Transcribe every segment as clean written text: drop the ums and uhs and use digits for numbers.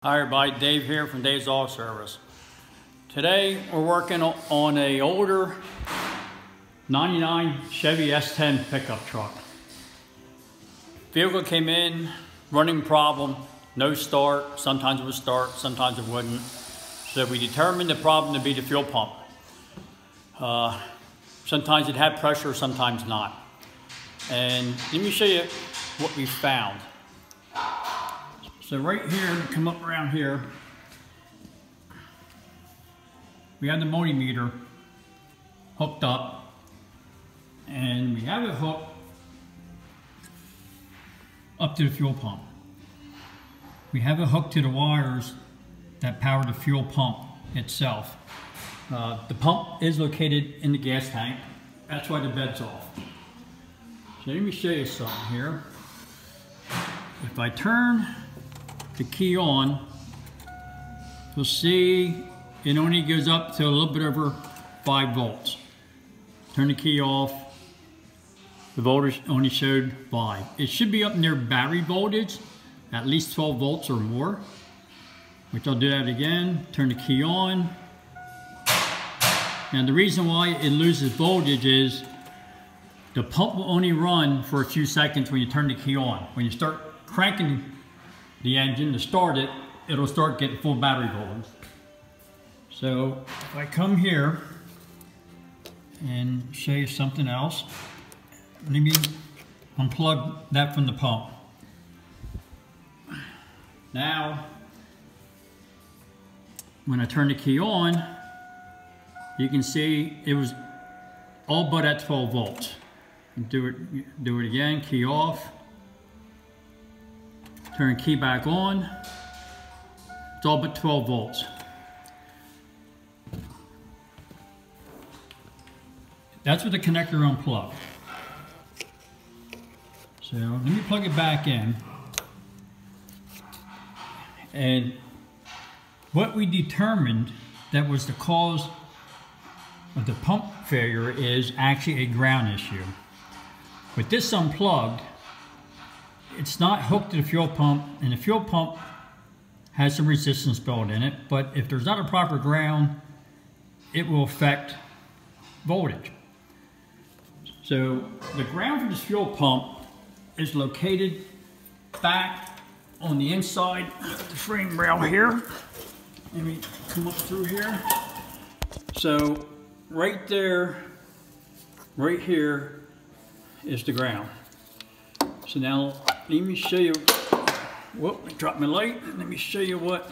Hi everybody, Dave here from Dave's Auto Service. Today we're working on a older 99 Chevy S10 pickup truck. Vehicle came in, running problem, no start. Sometimes it would start, sometimes it wouldn't. So we determined the problem to be the fuel pump. Sometimes it had pressure, sometimes not. And let me show you what we found. So right here, come up around here, we have the multimeter hooked up, and we have it hooked up to the fuel pump. We have it hooked to the wires that power the fuel pump itself. The pump is located in the gas tank. That's why the bed's off. So let me show you something here. If I turn the key on, you'll see it only goes up to a little bit over 5 volts. Turn the key off, the voltage only showed 5. It should be up near battery voltage, at least 12 volts or more, which I'll do that again. Turn the key on. And the reason why it loses voltage is the pump will only run for a few seconds when you turn the key on. When you start cranking the engine to start it, it'll start getting full battery voltage. So if I come here and show you something else, let me unplug that from the pump. Now, when I turn the key on, you can see it was all but at 12 volts. Do it again, key off. Turn key back on. It's all but 12 volts. That's with the connector unplugged. So let me plug it back in. And what we determined that was the cause of the pump failure is actually a ground issue. With this unplugged, it's not hooked to the fuel pump, and the fuel pump has some resistance built in it, but if there's not a proper ground, it will affect voltage. So the ground for this fuel pump is located back on the inside of the frame rail here. Let me come up through here. So right there, right here is the ground. So now let me show you, whoop, I dropped my light. Let me show you what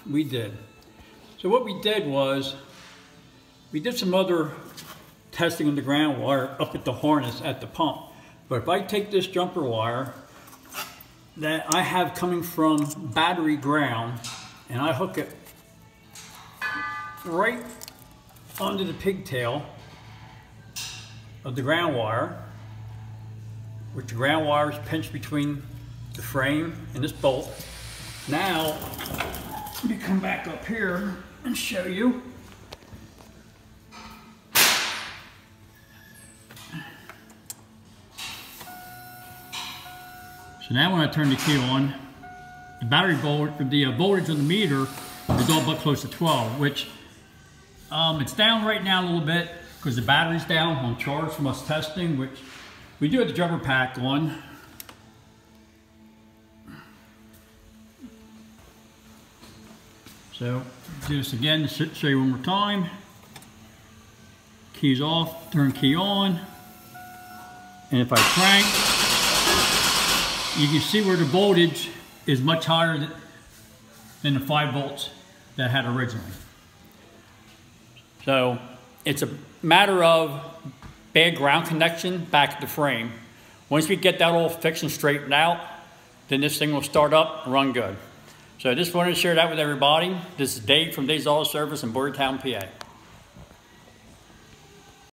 we did. So what we did was, we did some other testing on the ground wire up at the harness at the pump. But if I take this jumper wire that I have coming from battery ground, and I hook it right under the pigtail of the ground wire, which the ground wire is pinched between the frame and this bolt. Now, let me come back up here and show you. So now when I turn the key on, the battery voltage, the voltage on the meter is all but close to 12, which it's down right now a little bit because the battery's down on charge from us testing, which we do have the jumper pack on. So do this again to show you one more time. Key's off, turn key on, and if I crank, you can see where the voltage is much higher than the 5 volts that I had originally. So it's a matter of bad ground connection back at the frame. Once we get that all fixed and straightened out, then this thing will start up and run good. So I just wanted to share that with everybody. This is Dave from Dave's Auto Service in Boyertown, PA.